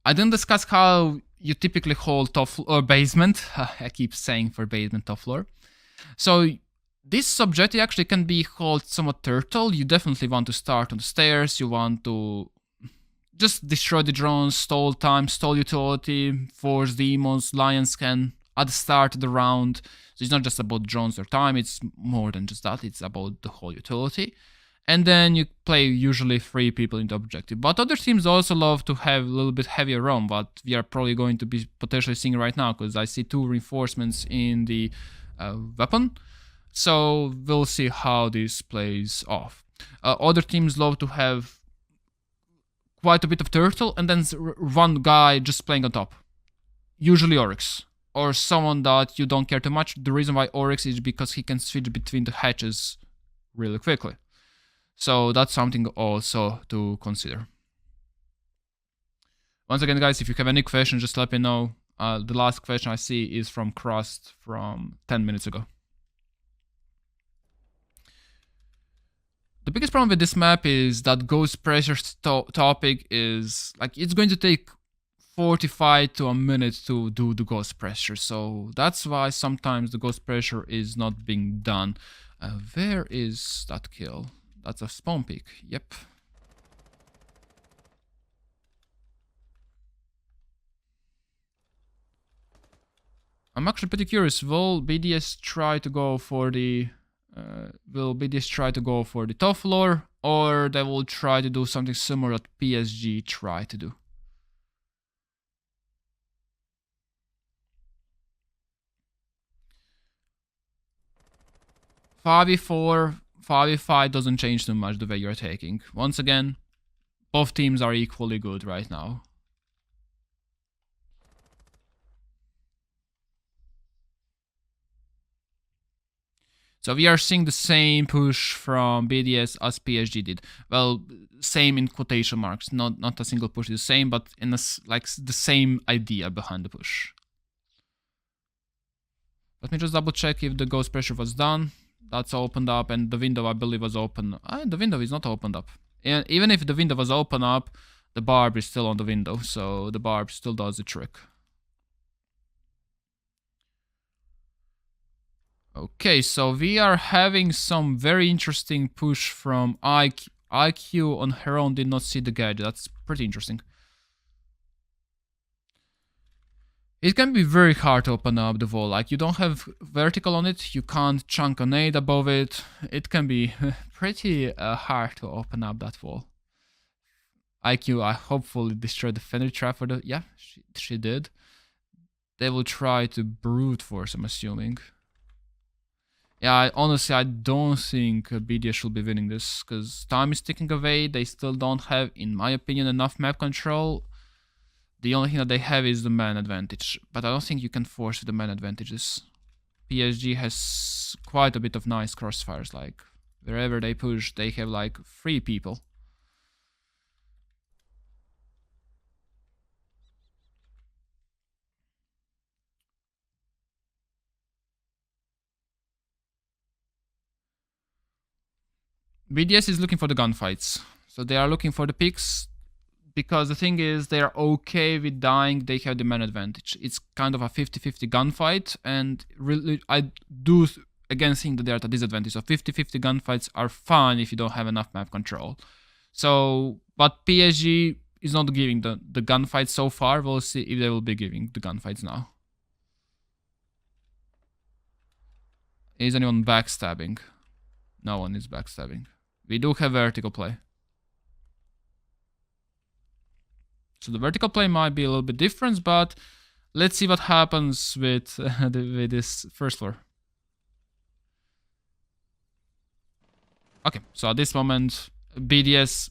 I didn't discuss how you typically hold top or basement. I keep saying for basement, top floor. So this objective actually can be called somewhat turtle. You definitely want to start on the stairs. You want to just destroy the drones, stall time, stall utility, force demons, lion scan at the start of the round. So it's not just about drones or time, it's more than just that, it's about the whole utility. And then you play usually 3 people in the objective. But other teams also love to have a little bit heavier roam, what we are probably going to be potentially seeing right now, because I see 2 reinforcements in the weapon. So we'll see how this plays off. Other teams love to have quite a bit of turtle and then one guy just playing on top. Usually Oryx. Or someone that you don't care too much. The reason why Oryx is because he can switch between the hatches really quickly. So that's something also to consider. Once again, guys, if you have any questions, just let me know. The last question I see is from Crust from 10 minutes ago. The biggest problem with this map is that ghost pressure topic is like it's going to take 45 to a minute to do the ghost pressure, so that's why sometimes the ghost pressure is not being done. Where is that kill? That's a spawn peak. Yep. I'm actually pretty curious. Will BDS try to go for the top floor, or they will try to do something similar that PSG tried to do? .5v4, 5v5 doesn't change too much the way you're taking. Once again, both teams are equally good right now. So we are seeing the same push from BDS as PSG did. Well, same in quotation marks, not a single push is the same, but in like the same idea behind the push. Let me just double check if the ghost pressure was done. That's opened up, and the window I believe was open. The window is not opened up. And even if the window was open up, the barb is still on the window, so the barb still does the trick. Okay, so we are having some very interesting push from IQ. IQ on her own did not see the gadget. That's pretty interesting. It can be very hard to open up the wall. Like, you don't have vertical on it, you can't chunk a nade above it. It can be pretty hard to open up that wall. IQ, I hopefully destroyed the Fenrir trap for the... Yeah, she did. They will try to brute force, I'm assuming. Yeah, honestly, I don't think BDS should be winning this, because time is ticking away. They still don't have, in my opinion, enough map control. The only thing that they have is the man advantage, but I don't think you can force the man advantages. PSG has quite a bit of nice crossfires, like, wherever they push, they have like 3 people. BDS is looking for the gunfights, so they are looking for the picks, because the thing is, they are okay with dying, they have the man advantage. It's kind of a 50-50 gunfight, and really, I do again think that they're at a disadvantage. So 50-50 gunfights are fine if you don't have enough map control. So, but PSG is not giving the gunfights so far. We'll see if they will be giving the gunfights now. Is anyone backstabbing? No one is backstabbing. We do have vertical play. So the vertical play might be a little bit different, but let's see what happens with, with this first floor. Okay, so at this moment, BDS...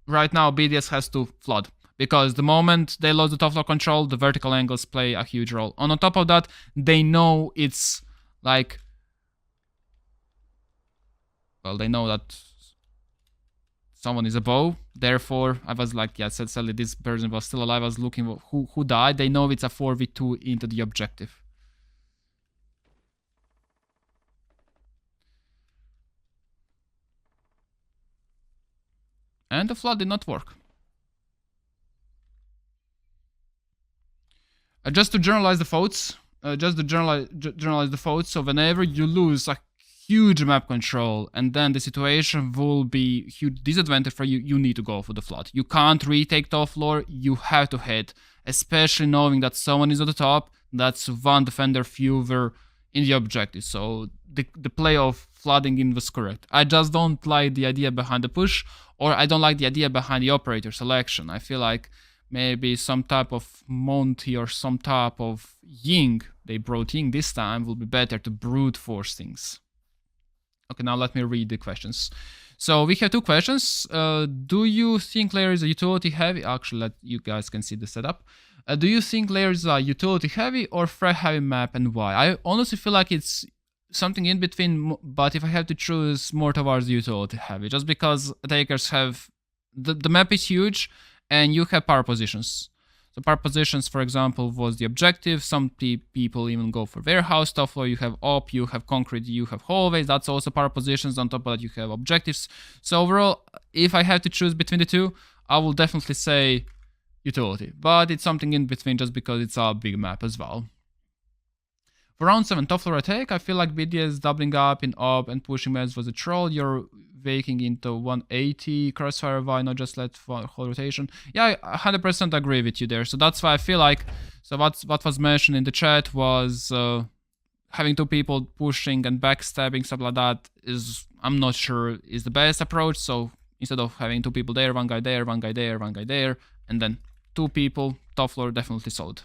Right now, BDS has to flood. Because the moment they lose the top floor control, the vertical angles play a huge role. On top of that, they know it's like... Well, they know that someone is above. Therefore, I was like, yeah, sadly this person was still alive. I was looking who died. They know it's a 4v2 into the objective. And the flood did not work. Just to generalize the faults, generalize the faults. So whenever you lose a huge map control, and then the situation will be huge disadvantage for you, you need to go for the flood. You can't retake top floor, you have to hit, especially knowing that someone is at the top. That's one defender fewer in the objective. So the play of flooding in was correct. I just don't like the idea behind the push, or I don't like the idea behind the operator selection. I feel like maybe some type of Monty or some type of Ying, they brought Ying this time, will be better to brute force things. Okay, now let me read the questions. So we have two questions. Do you think layer is a utility heavy? Actually, you guys can see the setup. Do you think layer is a utility heavy or threat heavy map, and why? I honestly feel like it's something in between, but if I have to choose, more towards utility heavy, just because attackers have the map is huge and you have power positions. So power positions, for example, was the objective. Some people even go for warehouse top floor. You have op, you have concrete, you have hallways. That's also power positions. On top of that, you have objectives. So overall, if I have to choose between the two, I will definitely say utility. But it's something in between just because it's a big map as well. For round 7 top floor attack, I feel like BDS doubling up in op and pushing meds was a troll. You're waking into 180 crossfire, why not just let whole rotation? Yeah, I 100% agree with you there. So that's why I feel like, so what was mentioned in the chat was having two people pushing and backstabbing, stuff like that is, I'm not sure, is the best approach. So instead of having two people there, one guy there, one guy there, one guy there, and then two people, top floor definitely solid.